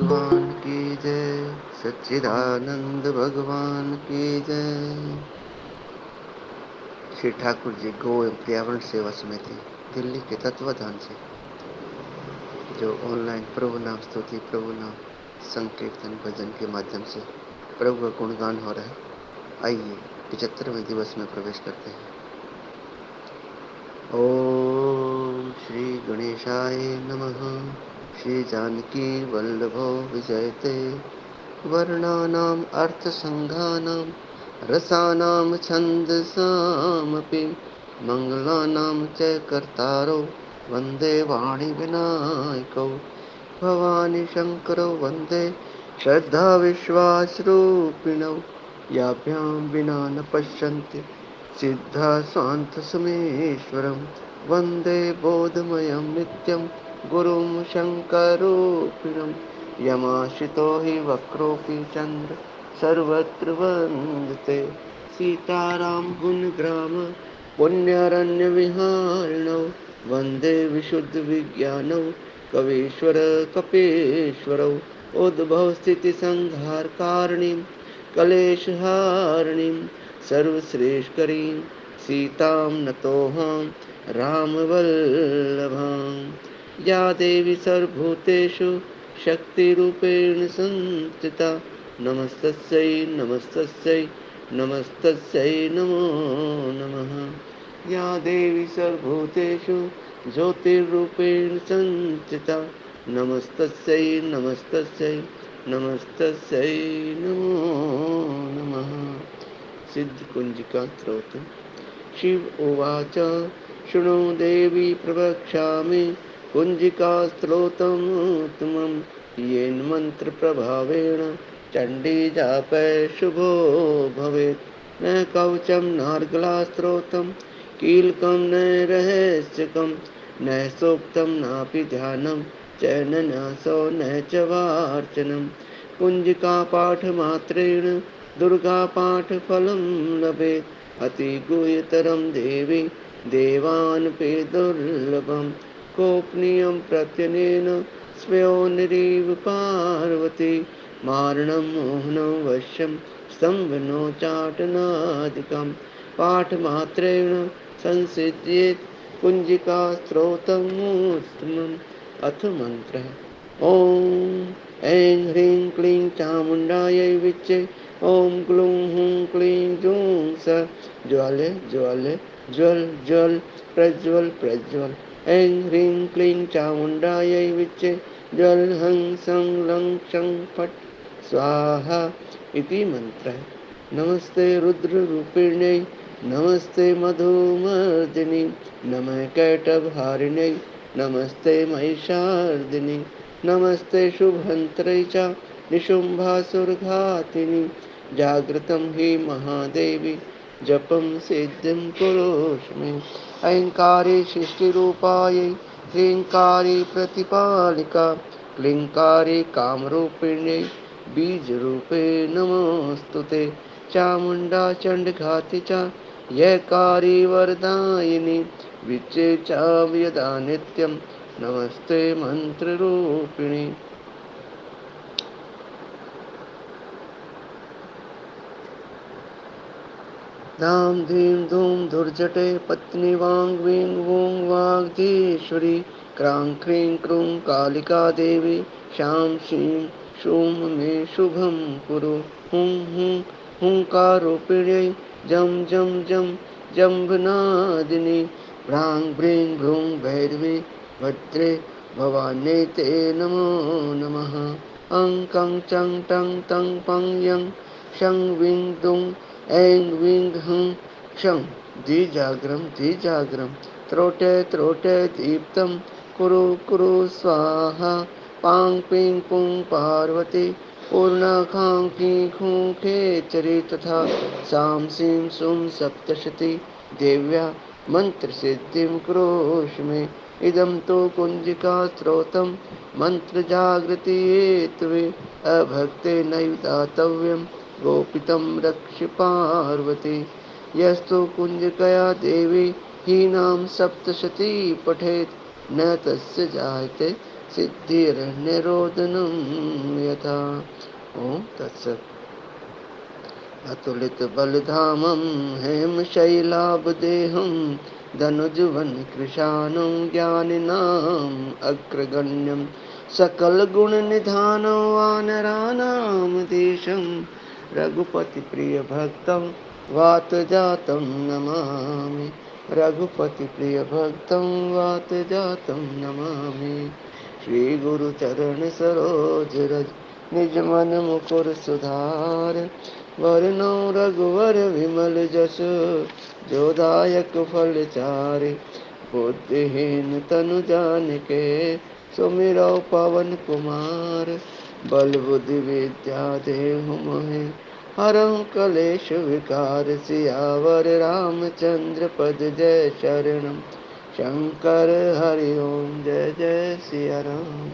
भगवान की जय। सच्चिदानंद भगवान की जय। श्री ठाकुर जी गौ एवं पर्यावरण सेवा समिति दिल्ली के तत्वाधान से जो ऑनलाइन प्रभु नाम स्तुति, प्रभु नाम संकीर्तन, भजन के माध्यम से प्रभु का गुणगान हो रहा है। आइए 75वें दिवस में प्रवेश करते हैं। ओम श्री गणेशाय नमः। श्री जानकी वल्लभो विजयते वर्णानाम् अर्थसंघानां रसानां छन्दसामपि मंगलानां च कर्तारो वन्दे वाणी विनायकौ भवानी शंकरौ वन्दे श्रद्धा विश्वासरूपिणौ याभ्यां विना न पश्यन्ति सिद्धा स्वान्तसमेश्वरं वन्दे बोधमयं नित्यं गुरुं शङ्करूपिणं यमाश्रितो हि वक्रोऽपि चन्द्र सर्वत्र वन्दते सीताराम गुणग्राम पुण्यरण्यविहारिणौ वन्दे विशुद्धविज्ञानौ कवीश्वर कपीश्वरौ उद्भवस्थितिसंहारकारिणीं क्लेशहारिणीं सर्वश्रेष्ठकरीं सीतां नतोऽहं रामवल्लभां। या देवी सर्वभूतेषु शक्तिरूपेण संस्थिता नमस्तस्यै नमस्तस्यै नमस्तस्यै नमो नमः। या देवी सर्वभूतेषु ज्योतिरूपेण संस्थिता नमस्तस्यै नमस्तस्यै नमस्तस्यै नमो नमः। सिद्धकुंजिका स्तोत्रम्। शिव उवाच शृणु देवी प्रवक्ष्यामि कुंजिका स्तोत्रमुत्तमं येन मन्त्रप्रभावेण चण्डी जापै शुभो भवेत्। न कवचं नार्गलास्तोत्रं कीलकं न रहस्यकं न सूक्तं नापि ध्यानं च न न्यासो न च वार्चनं। कुञ्जिकापाठमात्रेण दुर्गापाठफलं लभेत्। अतिगुह्यतरं देवी देवानपि दुर्लभं गोपनीयं प्रत्यनेन स्वयोनिरिव पार्वती मारणं मोहनं वश्यं स्तम्भनो चाटनादिकं पाठमात्रेण संसिद्ध्येत् कुञ्जिका स्तोत्रमुत्तमम्। अथ मन्त्रः। ॐ ऐं ह्रीं क्लीं चामुण्डायै विच्चे ॐ ग्लूं हुं क्लीं जूं स ज्वल ज्वल ज्वल ज्वल प्रज्वल प्रज्वल। ऐं ह्रीं क्लीं चामुण्डायै विच्चे ज्वल हं सं लं क्षं फट् स्वाहा इति मन्त्रः। नमस्ते रुद्ररूपिण्यै नमस्ते मधुमर्दिनी नमः कैटभहारिण्यै नमस्ते महिषार्दिनी नमस्ते शुभहन्त्रै च निशुम्भासुरघातिनी जागृतं हि महादेवी जपं सिद्धिं कुरुष्व मे। ऐङ्कारी सृष्टिरूपायै ह्रीङ्कारी प्रतिपालिका क्लीङ्कारी कामरूपिण्यै बीजरूपे नमोऽस्तुते। चामुण्डा चण्डघाति च यैकारी वरदायिनी विच्चे च यदा नित्यं नमस्ते मन्त्ररूपिणी। धाम धीं धूम धुर्जटे पत्नी वांग वीं वूं वाग्धीश्वरी क्रां क्रीं क्रूं कालिका देवी शां शीं शूं मे शुभं कुरु। हुं हुं हुंकारूपिण्यै जं जं जं जम्भनादिनी भ्रां भ्रीं भ्रूं भैरवी भद्रे भवान्यै ते नमो नमः। अं कं चं टं तं पं यं शं वीं दुं ऐं वीं हं क्षं द्विजाग्रं त्रोटे त्रोटे दीप्तं कुरु कुरु स्वाहा। पां पीं पुं पार्वती पूर्णाखां कीं खूं खेचरी तथा सां सीं सुं सप्तशती देव्या मन्त्रसिद्धिं कुरुष्व मे। इदं तु कुञ्जिका स्तोत्रं मन्त्रजागृति हेतवे अभक्ते नैव दातव्यं गोपितं रक्ष पार्वती। यस्तु कुञ्जिकया देवी हीनां सप्तशती पठेत् न तस्य जायते सिद्धिर्निरोधनं यथा। ओम तत्सत्। अतुलित बलधामं हेमशैलाभदेहं धनुजवन कृशानं ज्ञानिनाम् अग्रगण्यं सकलगुणनिधानं वानराणां देशं रघुपतिप्रियभक्तं वातजातं नमामि। रघुपतिप्रियभक्तं वातजातं नमामि। श्रीगुरुचरणसरोज निज मन मुकुर सुधार। वरनौ रघुवर विमल जस जोदायक फल चारि। बुद्धिहीन तनु जानिके सुमिरौ पवन कुमार। बल बुद्धि विद्या देहु मोहि हरहु कलेश विकार। सियावर रामचंद्र पद जय शरणम। शंकर हरि ओम जय जय सिया राम।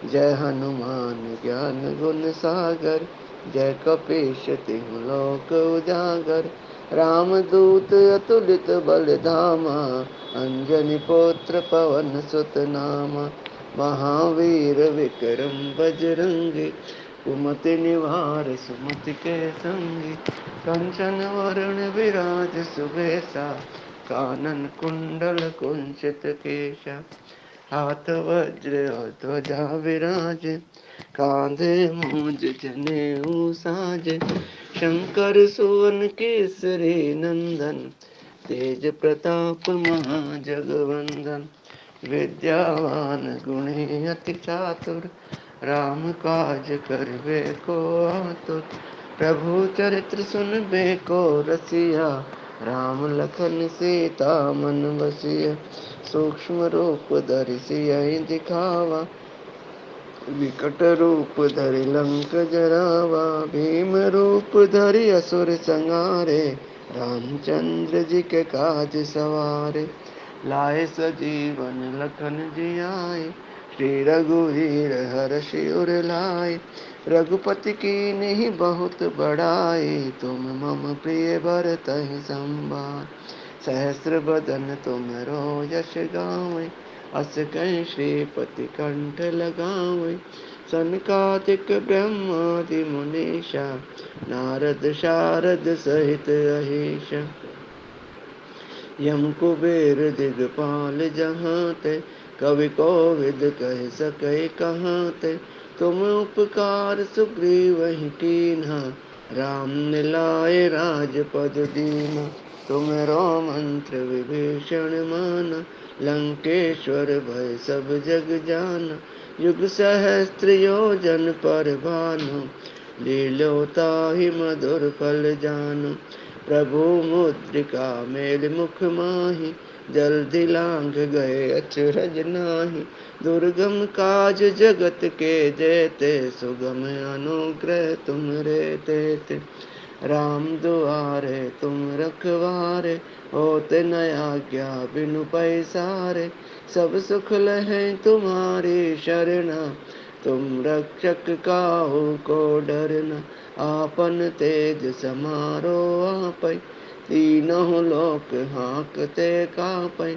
जय हनुमान ज्ञान गुण सागर। जय कपीश तिहु लोक उजागर। रामदूत अतुलित बल धामा। अंजनी पुत्र पवन सुत नामा। महावीर विक्रम बजरंगी। कुमति निवार सुमति के संगी। कंचन वरण विराज सुबेसा। कानन कुंडल कुंचित केशा। हाथ वज्र और ध्वजा विराज। कांधे मूंज जनेऊ साज। शंकर सुवन केसरी नंदन। तेज प्रताप महाजगवंदन। विद्यावान गुणी अति चातुर। राम काज करबे को आतुर। प्रभु चरित्र सुनबे को रसिया। राम लखन सीता मन बसिया। सूक्ष्म रूप धरि सियहि दिखावा। विकट रूप धरि लंक जरावा। भीम रूप धरि असुर संहारे। रामचंद्र जी के काज सवारे। लाए सजीवन लखन जियाए। श्री रघुवीर हर्षि उर लाए। रघुपति कीन्ही बहुत बड़ाई। तुम मम प्रिय भरतहि संभाय। सहस्र बदन तुमरो यश गावें। अस कहीं श्रीपति कंठ लगावें। सनकादिक ब्रह्मादि मुनीषा। नारद शारद सहित अहीशा। यम कुबेर दिगपाल जहाँ ते। कवि कोविद कह सके कहाँ ते। तुम उपकार सुग्रीवहि कीन्हा। राम मिलाए राजपद दीना। तुमरो मंत्र विभीषण माना। लंकेश्वर भय सब जग जाना। युग सहस्त्र योजन पर भानु। लील्यो ताहि मधुर फल जानु। प्रभु मुद्रिका मेल मुख माहि। जल्दी लांघ गए अचरज नाही। दुर्गम काज जगत के जेते। सुगम अनुग्रह तुम रे तेते। राम दुआरे तुम रखवारे। होते न आज्ञा बिनु पैसारे। सब सुख लहै तुम्हारी शरणा। तुम रक्षक काहू को डरना। आपन तेज समारो आपै। तीनों लोक हाँकते कापै।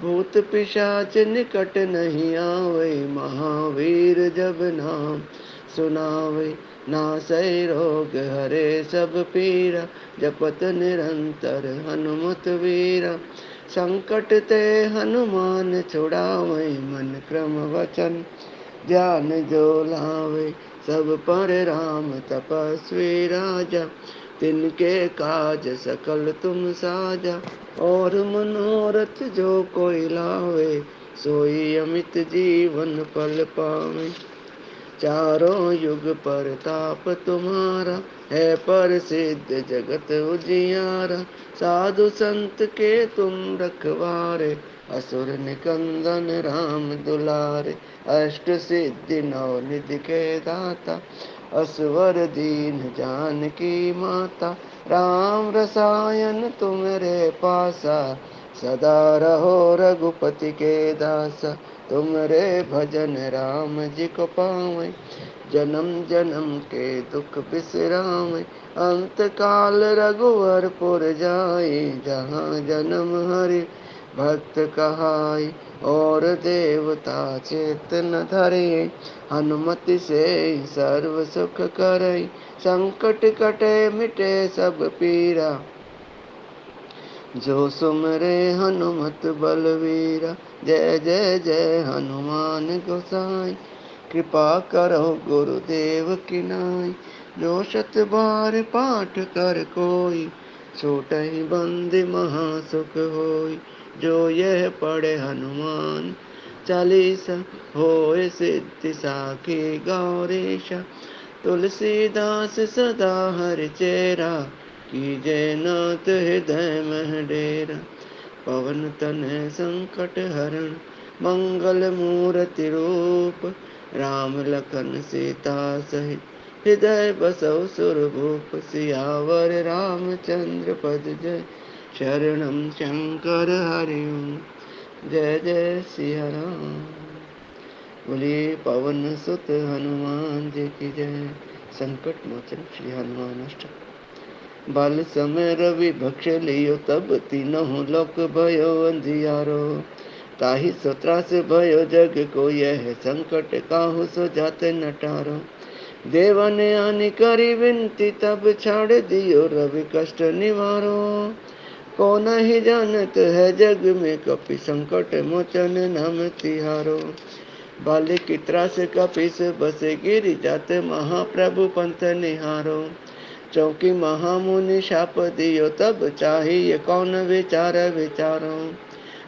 भूत पिशाच निकट नहीं आवै। महावीर जब नाम सुनावै। नासै रोग हरे सब पीरा। जपत निरंतर हनुमत वीरा। संकट ते हनुमान छुड़ावै। मन क्रम वचन ध्यान जो लावे। सब पर राम तपस्वी राजा। तिनके काज सकल तुम साजा। और मनोरथ जो कोई लावे। सोई अमित जीवन फल पावे। चारों युग परताप तुम्हारा। है प्रसिद्ध जगत उजियारा। साधु संत के तुम रखवारे। असुर निकंदन राम दुलारे। अष्ट सिद्धि नौ निधि के दाता। असवर दीन जानकी माता। राम रसायन तुम्हारे पासा। सदा रहो रघुपति के दासा। तुमरे भजन राम जी को पावें। जन्म जन्म के दुख बिसरावें। अंत काल रघुवर पुर जाई। जहाँ जन्म हरि भक्त कहाय और देवता चेत न धरे। हनुमति से सर्व सुख करई, संकट कटे मिटे सब पीरा। जो सुमरे हनुमत बलवीरा। जय जय जय हनुमान गोसाई, कृपा करो गुरुदेव की नाई। जो शत बार पाठ कर कोई, छोटहि बंदी महासुख होई। जो यह पढ़े हनुमान चालीसा, होए सिद्धि साखी गौरीशा। तुलसीदास सदा हरि चेरा, कीजे नाथ हृदय मह डेरा। पवन तनय संकट हरण, मंगल मूर्ति रूप। राम लखन सीता सहित, हृदय बसौ सुरभूप। सियावर रामचंद्र पद जय, शरणम शंकर हरिओम। जय जय सिया राम। बोलिए पवन सुत हनुमान जी की जय। संकट मोचन श्री हनुमान अष्टक। बाल समय रवि भक्ष लियो, तब तीनों लोक भयो अंधियारो। ताहि सो त्रास भयो जग को, यह संकट काहू सो जाते नटारो। देवा ने आनी करी विनती, तब छाड़ दियो रवि कष्ट निवारो। कौन ही जानत है जग में, कपि संकट मोचन नाम तिहारो। बाल की त्रास कपिस बसे, गिरि जाते महाप्रभु पंथ निहारो। चौकी महामुनि शाप दियो, तब चाहिए कौन विचार विचारो।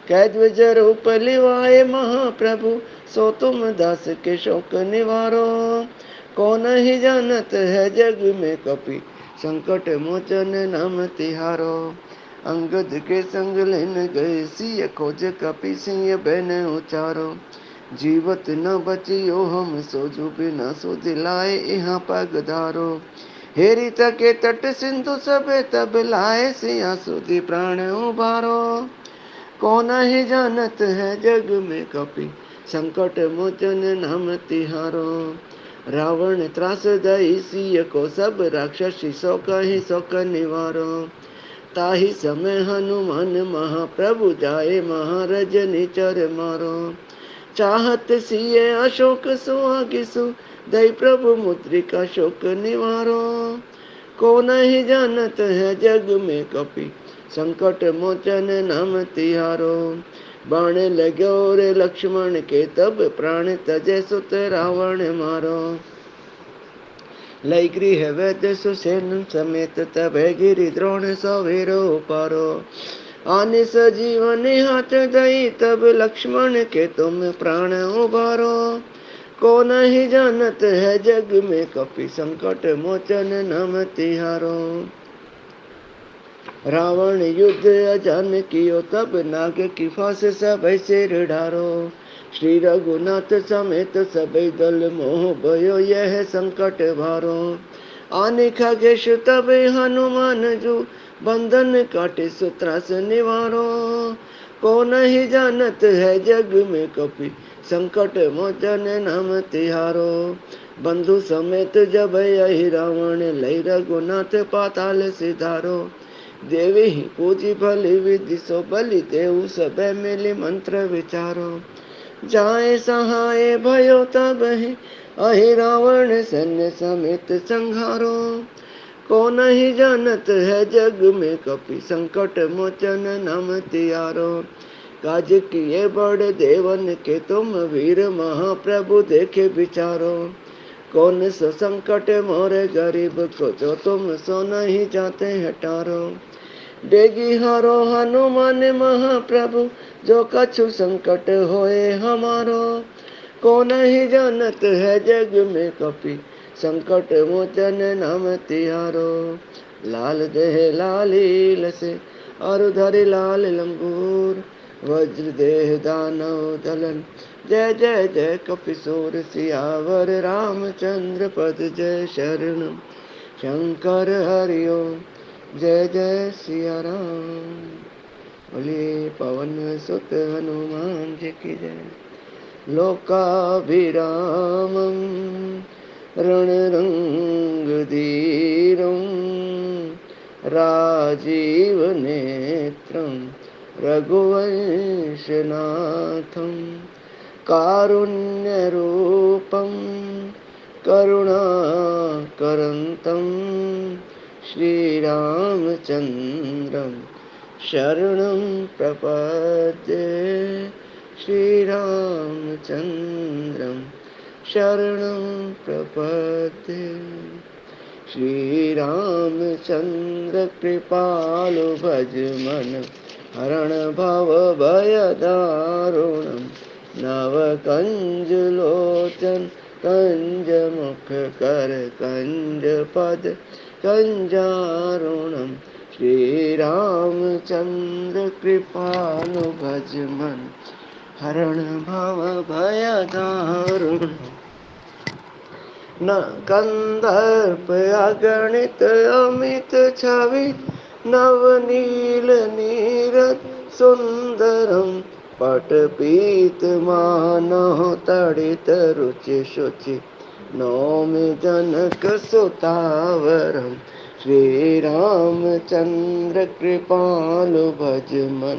कैद रूप लिवाए महाप्रभु, सो तुम दास के शोक निवारो। कौन ही जानत है जग में, कपि संकट मोचन नाम तिहारो। अंगद के संग लेन गए, सिय खोज कपि सिंह बन उचारो। जीवत न बचियो हम सोजु, बिना सो दिलाए यहाँ पगधारो। हेरी तके तट सिंधु सबे, तब लाए सिया सुधि प्राण उबारो। कौन ही जानत है जग में, कपि संकट मोचन नाम तिहारो। रावण त्रास दई सिय को, सब राक्षसी सो कहि शोक निवारो। ताहि समय हनुमान महाप्रभु, जाए महारज निचर मारो। चाहत सिए अशोक सुहागिसु, दई प्रभु मुद्रिका शोक निवारो। कौन ही जानत है जग में, कपि संकट मोचन नाम तिहारो। बाण लगो रे लक्ष्मण के, तब प्राण तजे सुत रावण मारो। लई गृह वैद्य सुसेन समेत, तब गिरि द्रोण सवेरो पारो। आने सजीवन हाथ दई, तब लक्ष्मण के तुम प्राण उबारो। कौन ही जानत है जग में, कपि संकट मोचन नाम तिहारो। रावण युद्ध अजान कियो, तब नाग की फांस सबई सिर ढारो। श्री रघुनाथ समेत सबई दल, मोह भयो यह संकट भारो। आने खगेश तब हनुमान जो, बंधन काटे सुत्रास निवारो। कौन ही जानत है जग में, कपि संकट मोचन नाम तिहारो। बंधु समेत जब यही रावण, लई रघुनाथ पाताल सिधारो। देवी ही पूजी भली विधि, सो बलि देव सब मिली मंत्र विचारो। जाए सहाय भयो तब ही, अहि रावण सैन्य समेत संघारो। कौन ही जानत है जग में, कपि संकट मोचन नाम तिहारो। काज किए बड़े देवन के, तुम वीर महाप्रभु देखे विचारो। कौन सो संकट मोरे गरीब को, जो तुम सो नहीं जाते हटारो। डेगी हारो हनुमान महाप्रभु, जो कछु संकट होए हमारो। कौन ही जानत है जग में, कपि संकट मोचन नाम तिहारो। लाल देह लाली लसे, और धरि लाल लंगूर। वज्र देह दानव दलन, जय जय जय कपिसूर। सियावर रामचंद्र पद जय, शरणम शंकर हरिओम। जय जय सिया राम। बोलिए पवन सुत हनुमान जी की जय। लोकाभिरामं रणरंगधीरं, राजीव नेत्रं रघुवंशनाथं कारुण्यरूपं करुणाकरन्तं श्रीरामचन्द्रं शरणं प्रपद्ये। श्रीरामचन्द्रं शरणं प्रपद्ये। श्रीरामचन्द्र कृपालु भज मन हरण भव भय दारुणं नव कंज लोचन कंज मुख कर कंज पद कंजारुणं श्रीरामचन्द्र कृपालु भज मन हरण भव भय दारुणं न कंदर्प अगणित अमित छवि नवनील नीरद सुंदरम पटपीत मानव तड़ित रुचि शुचि नौमि जनक सुतावरम श्रीरामचन्द्र कृपालु भज मन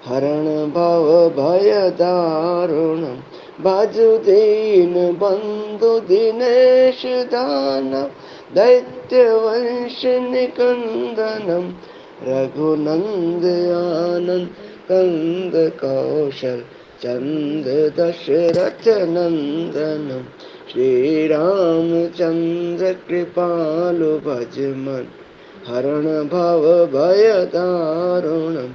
हरण भव भय दारुणं भजुदीन बंधु दिनेश दानव दैत्यवंश निकंदनम रघुनंद आनंद कंद कौशल चंद दशरथ नंदनम श्रीरामचन्द्र कृपालु भज मन हरण भव भय दारुणं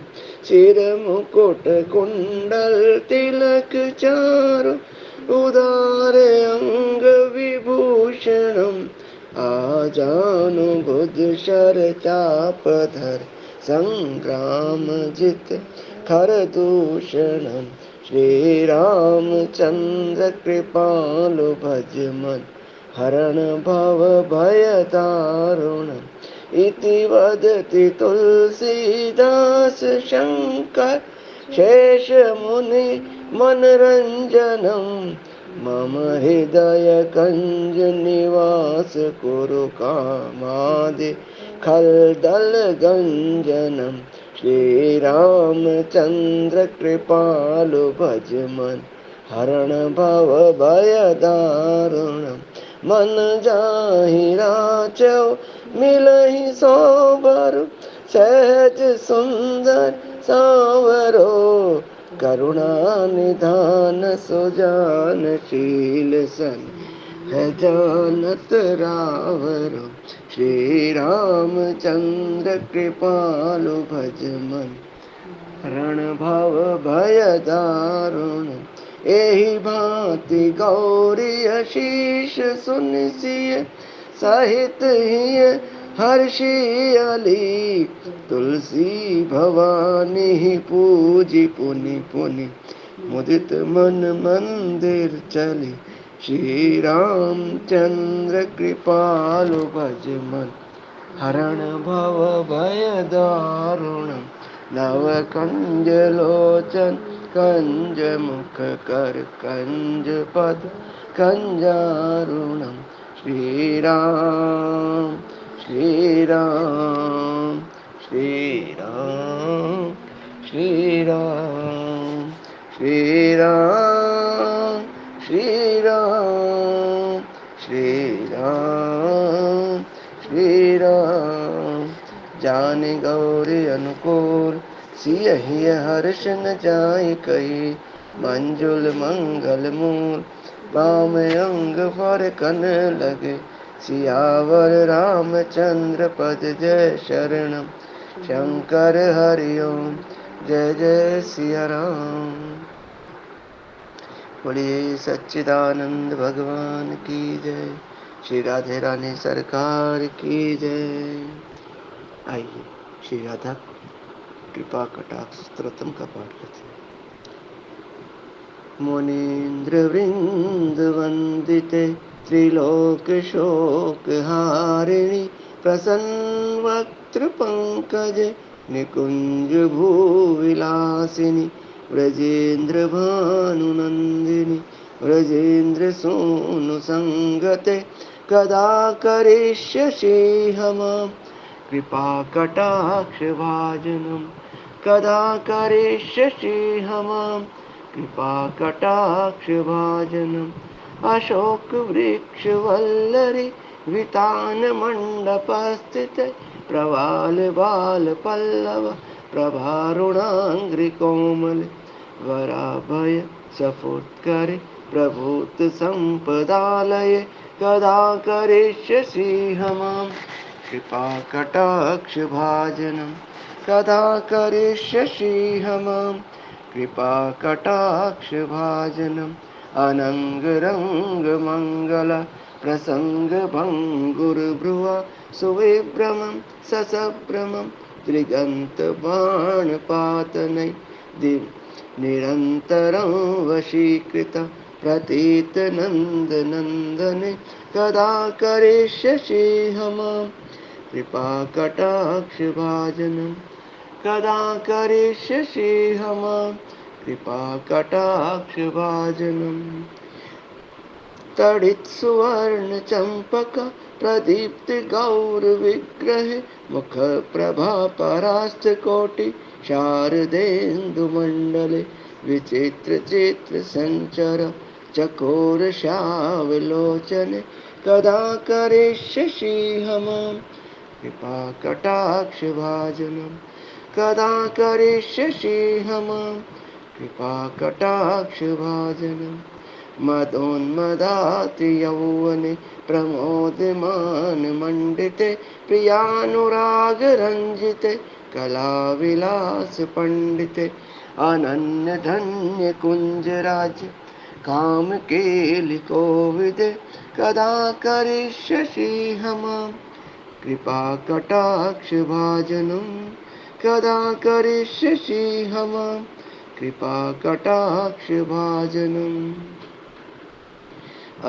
सिर मुकुट कुंडल तिलक चारु उदार अंग विभूषणम् आजानुभुज शर चापधर संग्राम जित खर दूषणम् श्रीरामचन्द्र कृपालु भज मन हरण भव भय दारुणम् इति वदति तुलसीदास शंकर शेष मुनि मनरंजनम मम हृदय कंज निवास कुरु कामादि खलदल गंजनम श्रीरामचन्द्र कृपालु भज मन हरण भव भय दारुणम् मन जाहि राचौ मिलहि सोबर सहज सुंदर सावरो करुणा निधान सुजानशील सन है जानत रावरो श्रीरामचन्द्र कृपालु भज मन हरण भव भय दारुणम् एहि भांति गौरी शीश सुनसिय सहित हिय हर्षियली तुलसी भवानी पूजी पुनि पुनि मुदित मन मंदिर चली श्रीरामचन्द्र कृपालु भज मन हरण भव भय दारुणम् नव कंज लोचन कंज मुख कर कंज पद कंजारुणम श्रीराम श्रीराम श्रीराम श्रीराम श्रीराम श्रीराम श्रीराम श्रीराम जानि गौरी अनुकूल सियहि हर्ष न जाय कही मंजुल मंगल मूल बाम अंग फर कन लगे सियावर रामचंद्र पद जय शरणम शंकर हरिओम जय जय सिया राम। बोलिए सच्चिदानंद भगवान की जय। श्री राधे रानी सरकार की जय। आइए श्री राधा कृपा कटाक्ष स्तोत्रम का पाठ करते हैं। मुनीन्द्र वृंद वंदिते त्रिलोक शोक हारिणी प्रसन्न वक्त्र पंकज निकुंज भूविलासिनी व्रजेन्द्र भानुनंदिनी व्रजेन्द्र सोनु संगते कदा करिष्यसि हमां कृपा कटाक्ष भाजनम् कदा करिष्यसि मां कृपाकटाक्षभाजनम् अशोकवृक्षवल्लरि वितानमण्डपस्थिते प्रवालबालपल्लव प्रभारुणाङ्घ्रिकोमले वराभय सफुत्करे प्रभूतसम्पदालये कदा करिष्यसि मां कृपाकटाक्षभाजनम् कदा करिष्यसि मां कृपाकटाक्षभाजनम् अनङ्गरङ्गमङ्गल प्रसङ्गभङ्गुर्भ्रुव सुविभ्रमं ससभ्रमं त्रिगन्तबाणपातनै निरन्तरं वशीकृत प्रतीतनन्दनन्दने कदा करिष्यसि मां कृपाकटाक्षभाजनम् कदा करिष्यसि मां कृपाकटाक्षभाजनम् तडित्सुवर्णचम्पक प्रदीप्तिगौरविग्रहे मुखप्रभापरास्तकोटि शारदेन्दुमण्डले विचित्रचित्रसञ्चर चकोरश्यावलोचने कदा करिष्यसि मां कृपाकटाक्षभाजनम् कदा करिष्यसि मां कृपाकटाक्षभाजनम् मदोन्मदाति यौवने प्रमोदमानमण्डिते प्रियानुरागरञ्जिते कलाविलासपण्डिते अनन्यधन्यकुञ्जराज्य कामकेलिकोविदे कदा करिष्यसि मां कृपाकटाक्षभाजनम् कदा करिष्यसि मां कृपाकटाक्षभाजनम्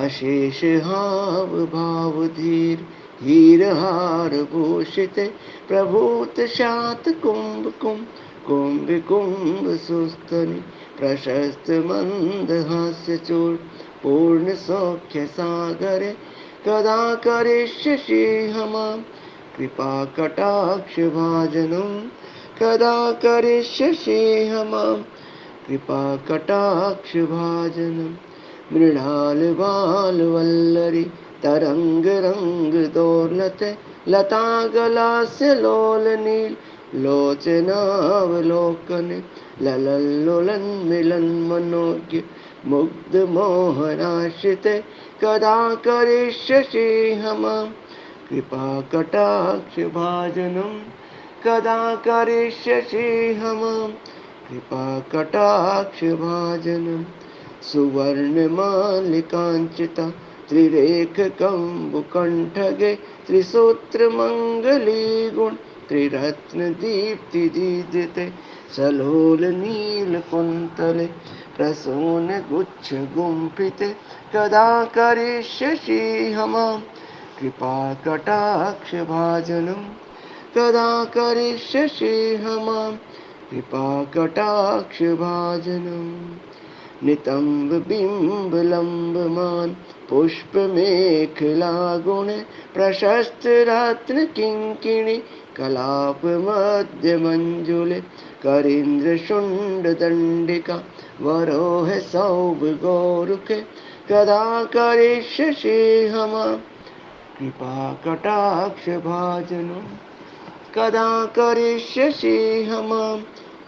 अशेषहावभावधीर हीरहारभूषिते प्रभूतशातकुम्भकुम्भकुम्भकुम्भसुस्तनि प्रशस्तमन्दहास्यचूर्ण पूर्णसौख्यसागरे कदा करिष्यसि मां कृपाकटाक्षभाजनम् कदा करिष्यसि मां कृपाकटाक्षभाजनम् मृणालबालवल्लरि तरङ्गरङ्गदोलते लतागलास्य लोलनील लोचनावलोकने ललल्लुलन्मिलन्मनोज्ञ मुग्धमोहनाश्रिते कदा करिष्यसि मां कृपाकटाक्षभाजनम् कदा करिष्यसि मां कृपाकटाक्षभाजनम् सुवर्णमालिकाञ्चिता त्रिरेखकम्बुकण्ठगे त्रिसूत्रमङ्गलीगुण त्रिरत्नदीप्तिदीदिते सलोलनीलकुन्तले प्रसूनगुच्छगुम्फिते कदा करिष्यसि मां कृपाकटाक्षभाजनम् कदा करिष्यसि मां कृपाकटाक्षभाजनम् नितम्बबिम्बलम्बमान् पुष्पमेखलागुणे प्रशस्तरत्नकिङ्किणि कलापमध्यमञ्जुले करीन्द्रशुण्डदण्डिका वरोह सौभगोरुके कदा करिष्यसि मां कृपाकटाक्षभाजनम् कदा करिष्यसि मां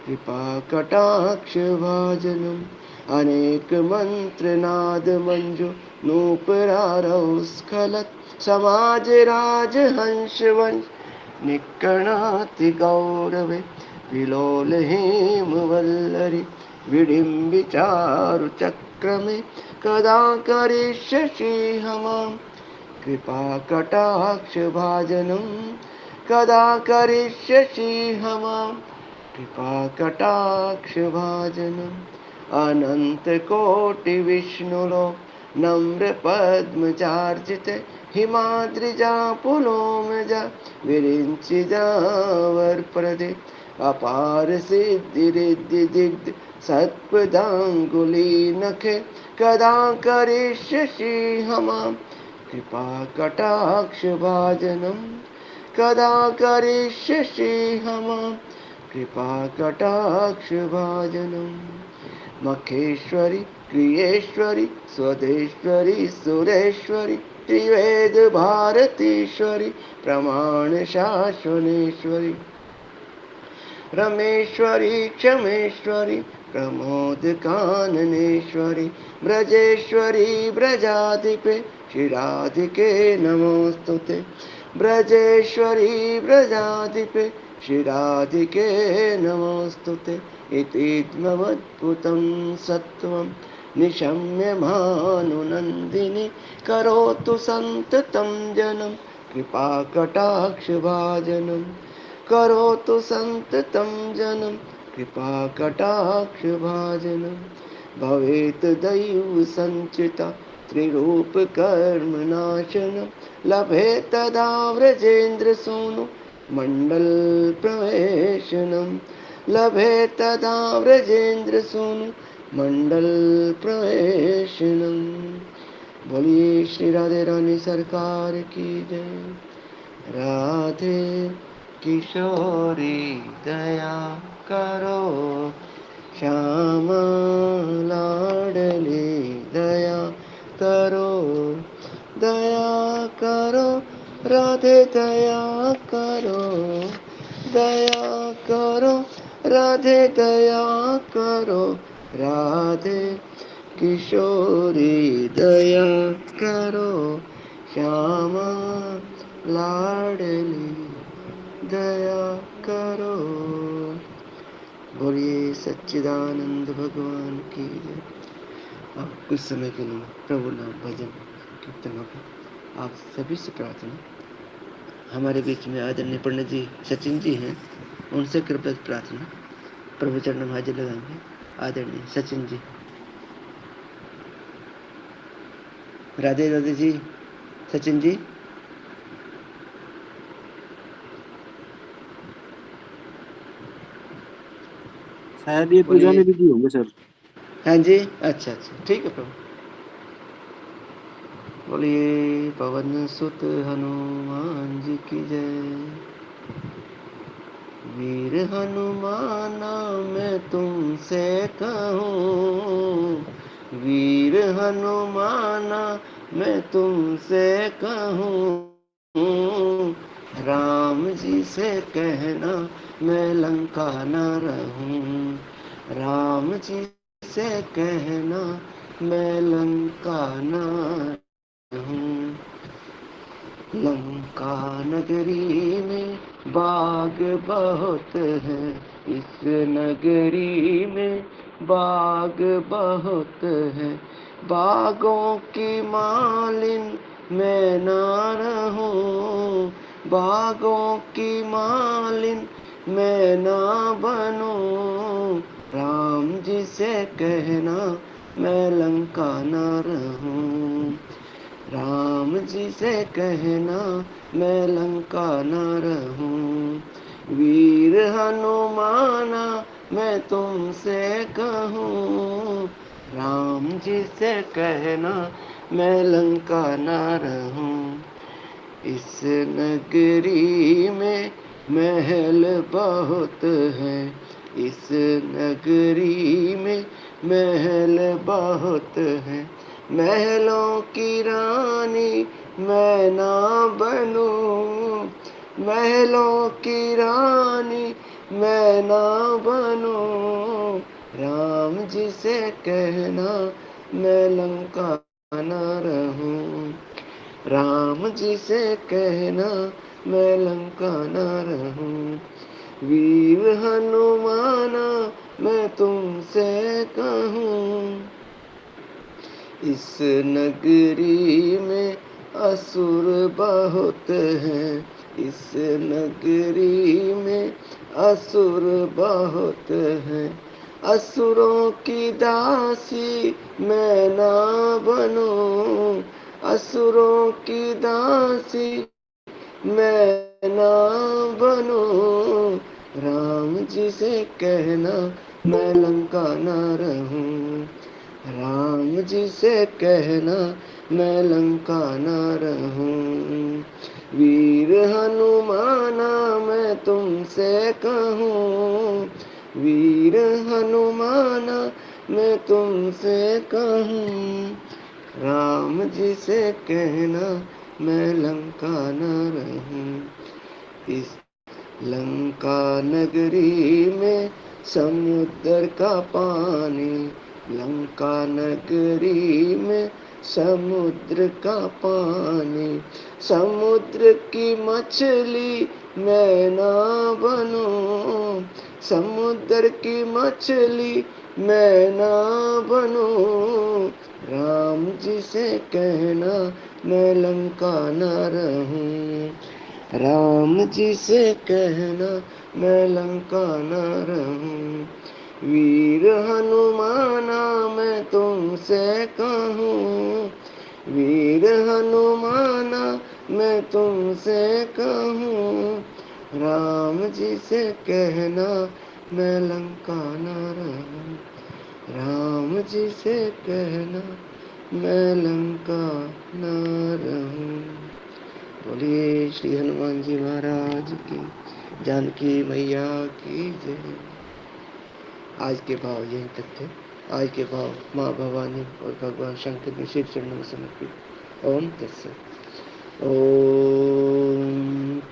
कृपाकटाक्षभाजनम् अनेकमन्त्रनादमञ्जु नूपुरारौ स्खलत् समाजराजहंसवंश निक्कणाति गौरवे विलोलहेमवल्लरि विडिम्बिचारुचक्रमे कदा करिष्यसि मां कृपाकटाक्षभाजनम् कदा करिष्यसि मां कृपाकटाक्षभाजनम् अनन्तकोटिविष्णुलो नम्रपद्मचार्जिते हिमाद्रिजापुलोमजा विरिञ्चिजावर्प्रदे अपार सिद्धिरिद्धिदिग्ध सत्पदाङ्गुलीनखे कदा करिष्यसि मां कृपाकटाक्षभाजनम् कदा करिष्यसि मां कृपा कटाक्ष भाजनम। मखेश्वरी क्रियेश्वरी स्वदेश्वरी सुरेश्वरी त्रिवेद भारतीश्वरी प्रमाण शासनेश्वरी रमेश्वरी क्षमेश्वरी प्रमोद काननेश्वरी ब्रजेश्वरी ब्रजाधिपे श्रीराधिके नमोस्तुते। ब्रजेश्वरी ब्रजाधिपे श्रीराधिके नमोस्तुते। इतीत्मवद्भुतं सत्त्वं निशम्य भानुनन्दिनी करोतु सन्ततं जनं कृपाकटाक्षभाजनम् करोतु सन्ततं जनं कृपाकटाक्षभाजनं। भवेत् दैव सञ्चिता त्रिरूपकर्मनाशनं लभेत् तदा व्रजेन्द्रसूनु मण्डलप्रवेशनं लभेत् तदा व्रजेन्द्रसूनु मण्डलप्रवेशनं। बोलिए श्री राधे रानी सरकार की जय। राधे किशोरी दया करो श्यामा लाडली दया करो दया करो राधे दया करो दया करो राधे दया करो राधे किशोरी दया करो श्यामा लाडली दया करो। बोलिए सच्चिदानंद भगवान की जय। अब कुछ समय के लिए प्रभु नाम भजन कीर्तन होगा। आप सभी से प्रार्थना, हमारे बीच में आदरणीय पंडित जी सचिन जी हैं, उनसे कृपया प्रार्थना, प्रभु चरण में हाजिर लगाएंगे। आदरणीय सचिन जी। राधे राधे जी। सचिन जी। शायद ये पूजा बोलिए। में बिजी होंगे सर। हाँ जी, अच्छा अच्छा, ठीक है प्रभु। बोलिए पवन सुत हनुमान जी की जय। वीर हनुमाना मैं तुमसे कहूँ, वीर हनुमाना मैं तुमसे कहूँ, राम जी से कहना मैं लंका न रहूं। राम जी से कहना मैं लंका न रहूं। लंका नगरी में बाग बहुत है, इस नगरी में बाग बहुत है। बागों की मालिन मैं ना रहूं, बागों की मालिन मैं ना बनूं। राम जी से कहना मैं लंका ना रहूं। राम जी से कहना मैं लंका न रहूं। वीर हनुमाना मैं तुमसे कहूँ, राम जी से कहना मैं लंका न रहूं। इस नगरी में महल बहुत है, इस नगरी में महल बहुत है। महलों की रानी मैं ना बनूं, महलों की रानी मैं ना बनूं। राम जी से कहना मैं लंका न रहूं। राम जी से कहना मैं लंका न रहूं। वीर हनुमाना मैं तुमसे कहूँ, इस नगरी में असुर बहुत हैं, इस नगरी में असुर बहुत हैं। असुरों की दासी मैं ना बनूं, असुरों की दासी मैं ना बनूं। राम जी से कहना मैं लंका ना रहूं। राम जी से कहना मैं लंका न रहूं। वीर हनुमाना मैं तुमसे कहूँ, वीर हनुमाना मैं तुमसे कहूँ, राम जी से कहना मैं लंका न रहूं। इस लंका नगरी में समुद्र का पानी, लंका नगरी में समुद्र का पानी, समुद्र की मछली मैं ना बनूं, समुद्र की मछली मैं ना बनूं, राम जी से कहना मैं लंका न रहूं, राम जी से कहना मैं लंका न रहूं। वीर हनुमाना मैं तुमसे कहूँ, वीर हनुमाना मैं तुमसे कहूँ, राम जी से कहना मैं लंका न रहूं, राम जी से कहना मैं लंका न रहूं। बोलिए श्री हनुमान जी महाराज की, जानकी मैया की जय। आज के भाव यही तक थे। आज के भाव माँ भवानी और भगवान शंकर के शिव चरणों में समर्पित। ओम तत्सत। ओम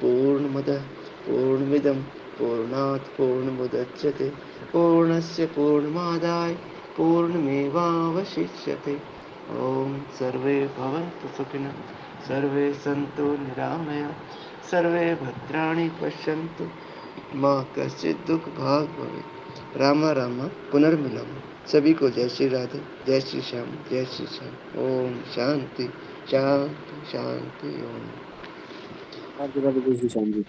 पूर्णमदः पूर्णमिदं पूर्णात् पूर्णमुदच्यते पूर्णस्य पूर्णमादाय पूर्णमेवावशिष्यते। ओम सर्वे भवन्तु सुखिनः, सर्वे सन्तु निरामया, सर्वे भद्राणि पश्यन्तु माँ कश्चित् दुख भाग भवेत्। रामा रामा पुनर्मिलम। सभी को जय श्री राधे, जय श्री श्याम, जय श्री श्याम। ओम शांति शांति शांति। ओम राधे राधे जय श्री श्याम जी।